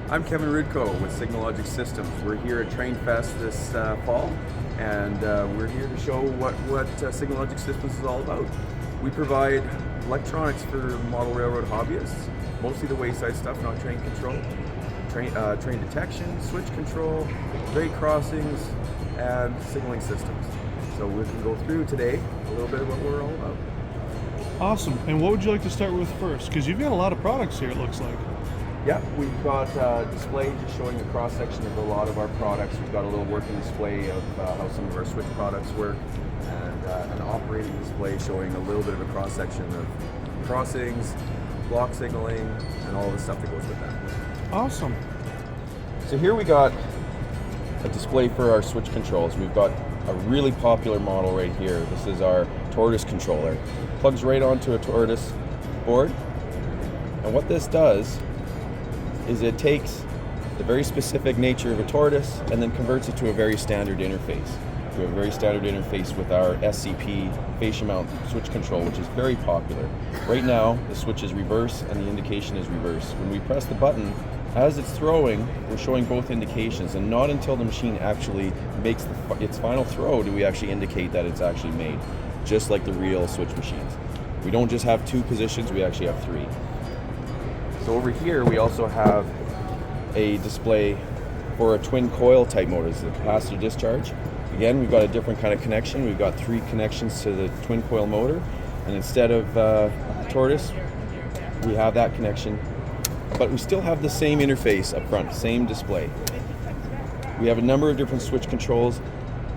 I'm Kevin Rudko with Signalogic Systems. We're here at Trainfest this fall, and we're here to show what Signalogic Systems is all about. We provide electronics for model railroad hobbyists, mostly the wayside stuff, not train control, train detection, switch control, grade crossings, and signaling systems. So we can go through today a little bit of what we're all about. Awesome. And what would you like to start with first? Because you've got a lot of products here, it looks like. Yeah, we've got a display just showing a cross-section of a lot of our products. We've got a little working display of how some of our switch products work, and an operating display showing a little bit of a cross-section of crossings, block signaling, and all the stuff that goes with that. Awesome. So here we got a display for our switch controls. We've got a really popular model right here. This is our tortoise controller. Plugs right onto a tortoise board, and what this does is it takes the very specific nature of a tortoise and then converts it to a very standard interface. We have a very standard interface with our SCP fascia mount switch control, which is very popular. Right now, the switch is reverse and the indication is reverse. When we press the button, as it's throwing, we're showing both indications, and not until the machine actually makes its final throw do we actually indicate that it's actually made, just like the real switch machines. We don't just have two positions, we actually have three. So over here we also have a display for a twin coil type motor. This is a capacitor discharge. Again, we've got a different kind of connection. We've got three connections to the twin coil motor, and instead of tortoise, we have that connection, but we still have the same interface up front, same display. We have a number of different switch controls,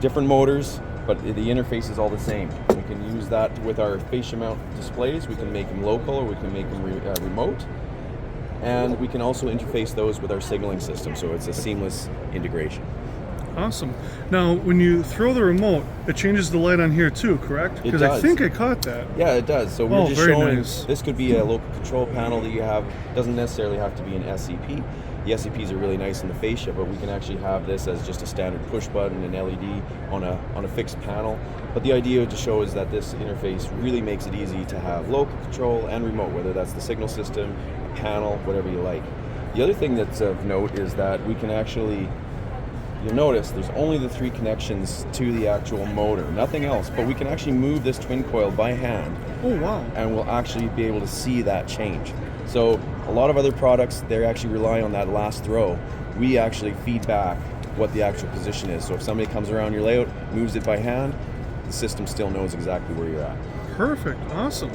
different motors, but the interface is all the same. We can use that with our fascia mount displays. We can make them local or we can make them remote. And we can also interface those with our signaling system, so it's a seamless integration. Awesome. Now, when you throw the remote, it changes the light on here too, correct? It Because does. I think I caught that. Yeah, it does. So we're just very showing, nice. This could be a local control panel that you have. Doesn't necessarily have to be an SCP. The SCPs are really nice in the fascia, but we can actually have this as just a standard push button and LED on a fixed panel. But the idea to show is that this interface really makes it easy to have local control and remote, whether that's the signal system, a panel, whatever you like. The other thing that's of note is that we can actually, you'll notice there's only the three connections to the actual motor, nothing else, but we can actually move this twin coil by hand. Oh, wow. And we'll actually be able to see that change. So a lot of other products, they actually rely on that last throw. We actually feed back what the actual position is. So if somebody comes around your layout, moves it by hand, the system still knows exactly where you're at. Perfect. Awesome.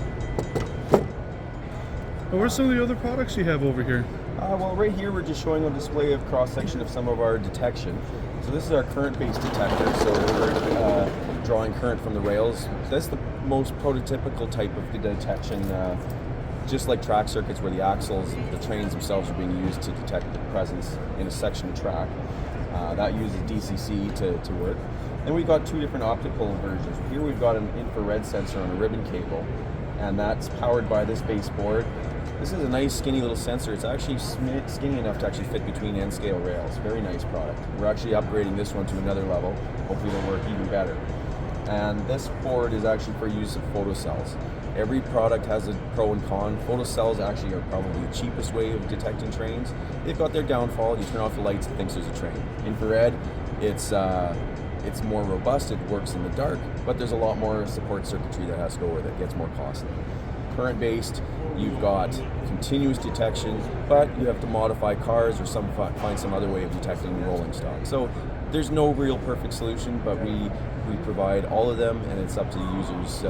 What are some of the other products you have over here? Well, right here we're just showing a display of cross-section of some of our detection. So this is our current-based detector, so we're drawing current from the rails. That's the most prototypical type of detection, just like track circuits where the axles, the trains themselves are being used to detect the presence in a section of track. That uses DCC to work. Then we've got two different optical versions. Here we've got an infrared sensor on a ribbon cable, and that's powered by this base board. This is a nice skinny little sensor. It's actually skinny enough to actually fit between end scale rails. Very nice product. We're actually upgrading this one to another level. Hopefully it'll work even better. And this board is actually for use of photocells. Every product has a pro and con. Photocells actually are probably the cheapest way of detecting trains. They've got their downfall. You turn off the lights, it thinks there's a train. Infrared, it's more robust, it works in the dark, but there's a lot more support circuitry that has to go with it. It gets more costly. Current-based, you've got continuous detection, but you have to modify cars or find some other way of detecting rolling stock. So there's no real perfect solution, but we provide all of them, and it's up to the user's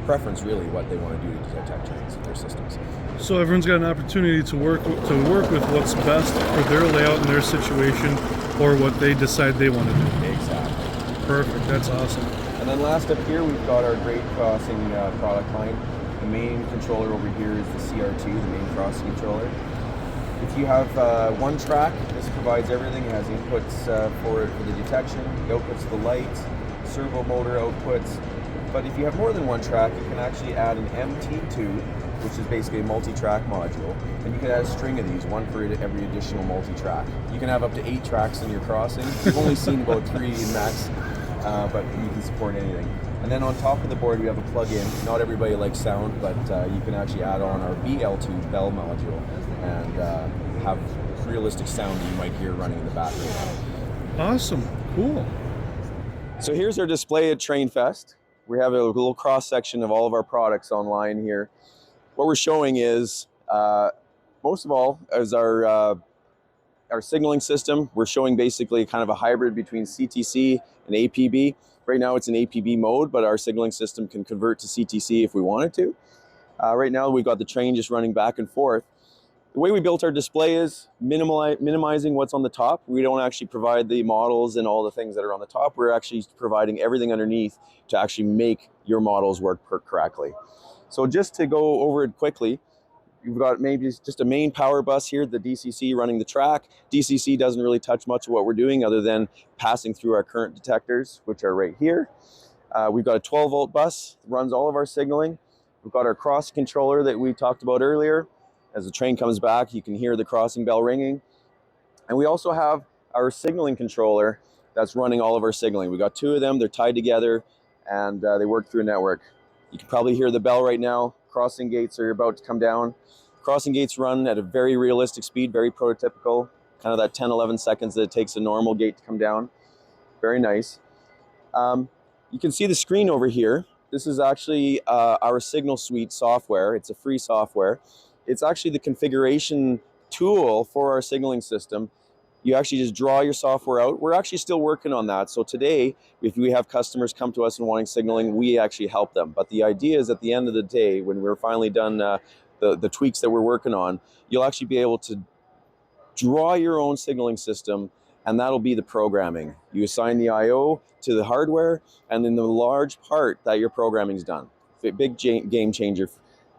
preference, really, what they want to do to detect trains in their systems. So everyone's got an opportunity to work with what's best for their layout and their situation, or what they decide they want to do. Exactly. Perfect. That's awesome. And then last up here, we've got our grade crossing product line. The main controller over here is the CR2, the main crossing controller. If you have one track, this provides everything. It has inputs for the detection, it outputs the lights, servo motor outputs. But if you have more than one track, you can actually add an MT2, which is basically a multi-track module, and you can add a string of these, one for every additional multi-track. You can have up to 8 tracks in your crossing. We've only seen about 3 max, but you can support anything. And then on top of the board, we have a plug-in. Not everybody likes sound, but you can actually add on our BL2 bell module and have realistic sound that you might hear running in the background. Awesome. Cool. So here's our display at Trainfest. We have a little cross section of all of our products online here. What we're showing is, most of all, is our signaling system. We're showing basically kind of a hybrid between CTC and APB. Right now it's in APB mode, but our signaling system can convert to CTC if we wanted to. Right now we've got the train just running back and forth. The way we built our display is minimizing what's on the top. We don't actually provide the models and all the things that are on the top. We're actually providing everything underneath to actually make your models work correctly. So just to go over it quickly, you've got maybe just a main power bus here, the DCC running the track. DCC doesn't really touch much of what we're doing other than passing through our current detectors, which are right here. We've got a 12-volt bus that runs all of our signaling. We've got our cross controller that we talked about earlier. As the train comes back, you can hear the crossing bell ringing. And we also have our signaling controller that's running all of our signaling. We've got two of them, they're tied together, and they work through a network. You can probably hear the bell right now. Crossing gates are about to come down. Crossing gates run at a very realistic speed, very prototypical, kind of that 10, 11 seconds that it takes a normal gate to come down. Very nice. You can see the screen over here. This is actually our Signal Suite software. It's a free software. It's actually the configuration tool for our signaling system. You actually just draw your software out. We're actually still working on that. So today, if we have customers come to us and wanting signaling, we actually help them. But the idea is at the end of the day, when we're finally done the tweaks that we're working on, you'll actually be able to draw your own signaling system, and that'll be the programming. You assign the I/O to the hardware, and then the large part that your programming's done. Big game changer.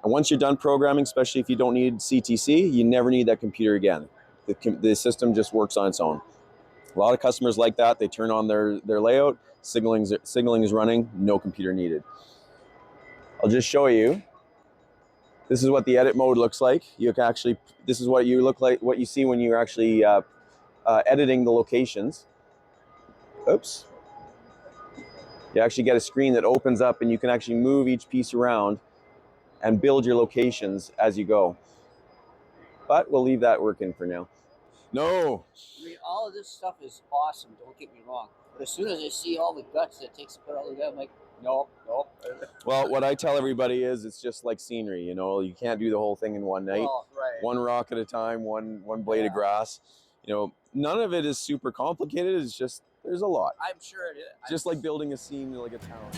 And once you're done programming, especially if you don't need CTC, you never need that computer again. The system just works on its own. A lot of customers like that. They turn on their layout, signaling is running, no computer needed. I'll just show you. This is what the edit mode looks like. You can actually, this is what you look like, what you see when you're actually editing the locations. Oops. You actually get a screen that opens up and you can actually move each piece around and build your locations as you go. But we'll leave that working for now. No. I mean, all of this stuff is awesome, don't get me wrong. But as soon as I see all the guts that it takes to put all of that, I'm like, nope. Well, what I tell everybody is it's just like scenery, you know, you can't do the whole thing in one night. Well, right. One rock at a time, one blade of grass. You know, none of it is super complicated. It's just, there's a lot. I'm sure it is. Just like building a scene like a town.